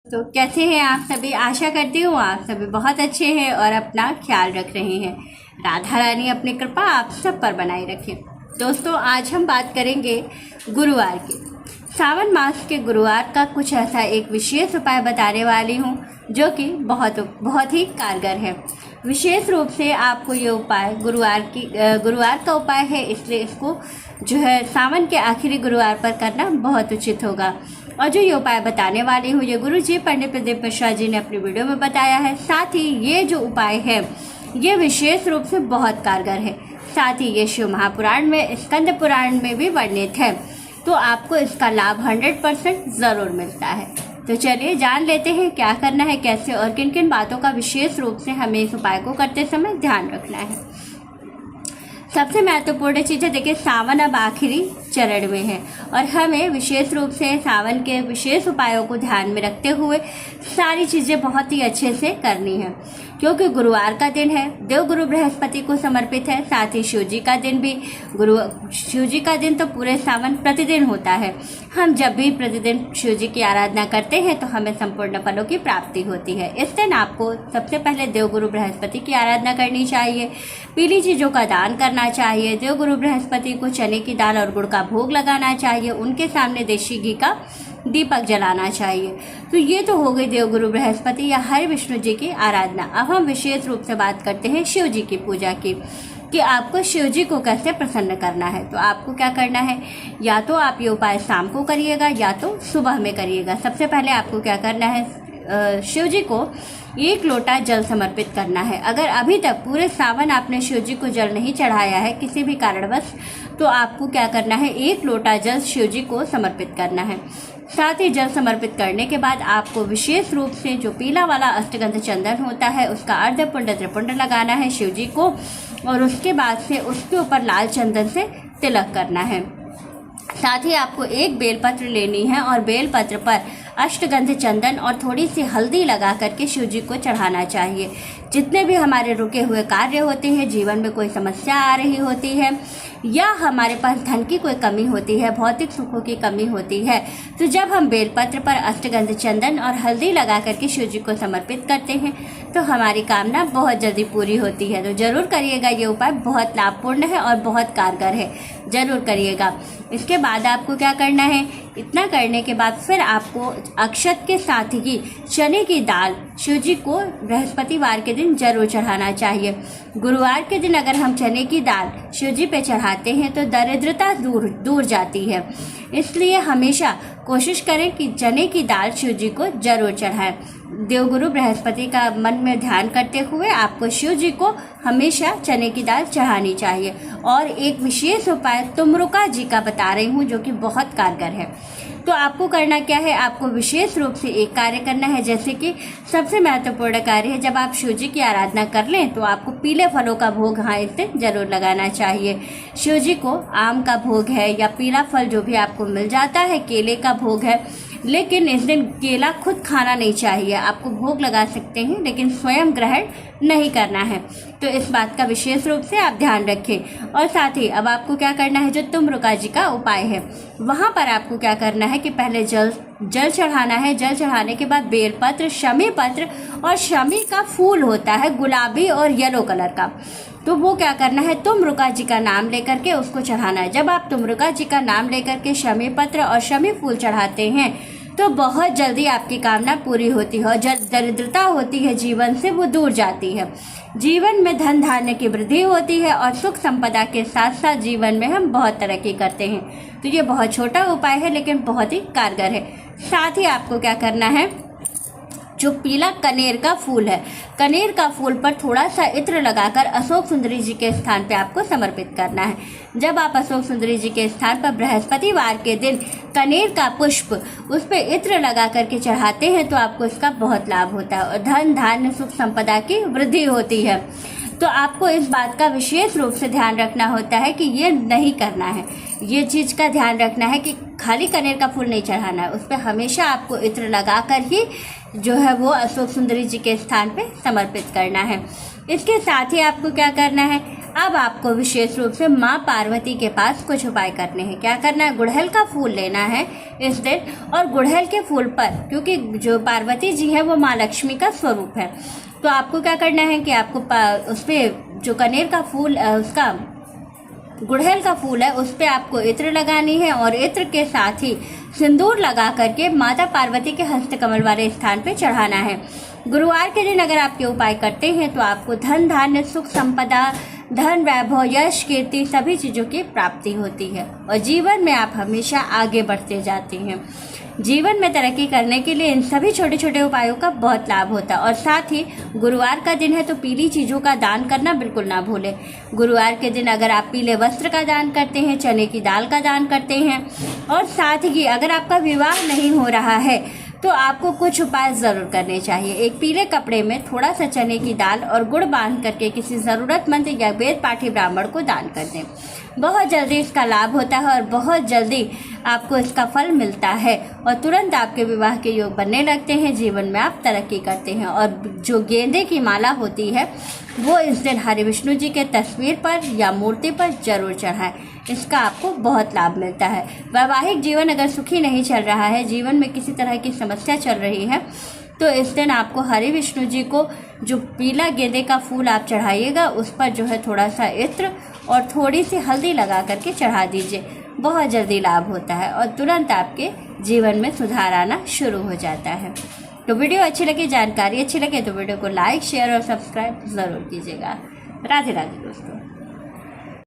तो कैसे हैं आप सभी। आशा करती हूँ आप सभी बहुत अच्छे हैं और अपना ख्याल रख रहे हैं। राधा रानी अपनी कृपा आप सब पर बनाए रखें। दोस्तों, आज हम बात करेंगे गुरुवार की। सावन मास के गुरुवार का कुछ ऐसा एक विशेष उपाय बताने वाली हूँ जो कि बहुत ही कारगर है। विशेष रूप से आपको ये उपाय गुरुवार का उपाय है, इसलिए इसको जो है सावन के आखिरी गुरुवार पर करना बहुत उचित होगा। और जो ये उपाय बताने वाली हूँ ये गुरु जी पंडित प्रदीप मिश्रा जी ने अपनी वीडियो में बताया है। साथ ही ये जो उपाय है ये विशेष रूप से बहुत कारगर है। साथ ही ये शिव महापुराण में, स्कंद पुराण में भी वर्णित है, तो आपको इसका लाभ 100% ज़रूर मिलता है। तो चलिए जान लेते हैं क्या करना है, कैसे और किन किन बातों का विशेष रूप से हमें इस उपाय को करते समय ध्यान रखना है। सबसे महत्वपूर्ण चीज़ है, देखिए सावन अब आखिरी चरण में है और हमें विशेष रूप से सावन के विशेष उपायों को ध्यान में रखते हुए सारी चीज़ें बहुत ही अच्छे से करनी है, क्योंकि गुरुवार का दिन है, देवगुरु बृहस्पति को समर्पित है। साथ ही शिव जी का दिन भी, शिव जी का दिन तो पूरे सावन प्रतिदिन होता है। हम जब भी प्रतिदिन शिव जी की आराधना करते हैं तो हमें संपूर्ण फलों की प्राप्ति होती है। इस दिन आपको सबसे पहले देवगुरु बृहस्पति की आराधना करनी चाहिए, पीली चीज़ों का दान करना चाहिए, देवगुरु बृहस्पति को चने की दाल और गुड़ का भोग लगाना चाहिए, उनके सामने देशी घी का दीपक जलाना चाहिए। तो ये तो हो गई देवगुरु बृहस्पति या हरि विष्णु जी की आराधना। अब हम विशेष रूप से बात करते हैं शिव जी की पूजा की, कि आपको शिव जी को कैसे प्रसन्न करना है। तो आपको क्या करना है, या तो आप ये उपाय शाम को करिएगा या तो सुबह में करिएगा। सबसे पहले आपको क्या करना है, शिव जी को 1 लोटा जल समर्पित करना है। अगर अभी तक पूरे सावन आपने शिव जी को जल नहीं चढ़ाया है किसी भी कारणवश, तो आपको क्या करना है, 1 लोटा जल शिव जी को समर्पित करना है। साथ ही जल समर्पित करने के बाद आपको विशेष रूप से जो पीला वाला अष्टगंध चंदन होता है उसका अर्धपुंड त्रिपुंड लगाना है शिव जी को, और उसके बाद से उसके ऊपर लाल चंदन से तिलक करना है। साथ ही आपको 1 बेलपत्र लेनी है और बेलपत्र पर अष्टगंध चंदन और थोड़ी सी हल्दी लगा करके शिव जी को चढ़ाना चाहिए। जितने भी हमारे रुके हुए कार्य होते हैं, जीवन में कोई समस्या आ रही होती है या हमारे पास धन की कोई कमी होती है, भौतिक सुखों की कमी होती है, तो जब हम बेलपत्र पर अष्टगंध चंदन और हल्दी लगा करके शिव जी को समर्पित करते हैं तो हमारी कामना बहुत जल्दी पूरी होती है। तो जरूर करिएगा, ये उपाय बहुत लाभपूर्ण है और बहुत कारगर है, जरूर करिएगा। इसके बाद आपको क्या करना है, इतना करने के बाद फिर आपको अक्षत के साथ ही चने की दाल शिव जी को बृहस्पतिवार के दिन जरूर चढ़ाना चाहिए। गुरुवार के दिन अगर हम चने की दाल शिव जी पे चढ़ाते हैं तो दरिद्रता दूर जाती है, इसलिए हमेशा कोशिश करें कि चने की दाल शिव जी को जरूर चढ़ाएं। देवगुरु बृहस्पति का मन में ध्यान करते हुए आपको शिव जी को हमेशा चने की दाल चढ़ानी चाहिए। और एक विशेष उपाय तुमरुका जी का बता रही हूँ जो कि बहुत कारगर है। तो आपको करना क्या है, आपको विशेष रूप से एक कार्य करना है, जैसे कि सबसे महत्वपूर्ण कार्य है, जब आप शिव जी की आराधना कर लें तो आपको पीले फलों का भोग इस दिन जरूर लगाना चाहिए। शिव जी को आम का भोग है या पीला फल जो भी आपको मिल जाता है, केले का भोग है, लेकिन इस दिन केला खुद खाना नहीं चाहिए। आपको भोग लगा सकते हैं लेकिन स्वयं ग्रहण नहीं करना है, तो इस बात का विशेष रूप से आप ध्यान रखें। और साथ ही अब आपको क्या करना है, जो तुमरुका जी का उपाय है वहाँ पर आपको क्या करना है कि पहले जल चढ़ाना है। जल चढ़ाने के बाद बेलपत्र, शमी पत्र और शमी का फूल होता है गुलाबी और येलो कलर का, तो वो क्या करना है, तुमरुका जी का नाम लेकर के उसको चढ़ाना है। जब आप तुमरुका जी का नाम लेकर के शमी पत्र और शमी फूल चढ़ाते हैं तो बहुत जल्दी आपकी कामना पूरी होती है और जो दरिद्रता होती है जीवन से वो दूर जाती है। जीवन में धन धान्य की वृद्धि होती है और सुख संपदा के साथ साथ जीवन में हम बहुत तरक्की करते हैं। तो ये बहुत छोटा उपाय है लेकिन बहुत ही कारगर है। साथ ही आपको क्या करना है, जो पीला कनेर का फूल है, कनेर का फूल पर थोड़ा सा इत्र लगाकर अशोक सुंदरी जी के स्थान पे आपको समर्पित करना है। जब आप अशोक सुंदरी जी के स्थान पर बृहस्पतिवार के दिन कनेर का पुष्प उस पर इत्र लगा करके चढ़ाते हैं तो आपको इसका बहुत लाभ होता है और धन धान्य सुख संपदा की वृद्धि होती है। तो आपको इस बात का विशेष रूप से ध्यान रखना होता है कि ये नहीं करना है, ये चीज़ का ध्यान रखना है कि खाली कनेर का फूल नहीं चढ़ाना है, उस पर हमेशा आपको इत्र लगा कर ही जो है वो अशोक सुंदरी जी के स्थान पे समर्पित करना है। इसके साथ ही आपको क्या करना है, अब आपको विशेष रूप से माँ पार्वती के पास कुछ उपाय करने हैं। क्या करना है, गुड़हल का फूल लेना है इस दिन, और गुड़हल के फूल पर, क्योंकि जो पार्वती जी है वो माँ लक्ष्मी का स्वरूप है, तो आपको क्या करना है कि आपको उस पर जो कनेर का फूल उसका गुड़हल का फूल है उस पर आपको इत्र लगानी है, और इत्र के साथ ही सिंदूर लगा करके माता पार्वती के हस्तकमल वाले स्थान पे चढ़ाना है। गुरुवार के दिन अगर आप ये उपाय करते हैं तो आपको धन धान्य सुख संपदा, धन वैभव, यश कीर्ति सभी चीज़ों की प्राप्ति होती है, और जीवन में आप हमेशा आगे बढ़ते जाते हैं। जीवन में तरक्की करने के लिए इन सभी छोटे छोटे उपायों का बहुत लाभ होता है। और साथ ही गुरुवार का दिन है तो पीली चीज़ों का दान करना बिल्कुल ना भूलें। गुरुवार के दिन अगर आप पीले वस्त्र का दान करते हैं, चने की दाल का दान करते हैं, और साथ ही अगर आपका विवाह नहीं हो रहा है तो आपको कुछ उपाय ज़रूर करने चाहिए। एक पीले कपड़े में थोड़ा सा चने की दाल और गुड़ बांध करके किसी ज़रूरतमंद या वेद पाठी ब्राह्मण को दान कर दें। बहुत जल्दी इसका लाभ होता है और बहुत जल्दी आपको इसका फल मिलता है, और तुरंत आपके विवाह के योग बनने लगते हैं, जीवन में आप तरक्की करते हैं। और जो गेंदे की माला होती है वो इस दिन हरि विष्णु जी के तस्वीर पर या मूर्ति पर जरूर चढ़ाएं, इसका आपको बहुत लाभ मिलता है। वैवाहिक जीवन अगर सुखी नहीं चल रहा है, जीवन में किसी तरह की समस्या चल रही है, तो इस दिन आपको हरि विष्णु जी को जो पीला गेंदे का फूल आप चढ़ाइएगा उस पर जो है थोड़ा सा इत्र और थोड़ी सी हल्दी लगा करके चढ़ा दीजिए। बहुत जल्दी लाभ होता है और तुरंत आपके जीवन में सुधार आना शुरू हो जाता है। तो वीडियो अच्छी लगे, जानकारी अच्छी लगे तो वीडियो को लाइक, शेयर और सब्सक्राइब ज़रूर कीजिएगा। राधे राधे दोस्तों।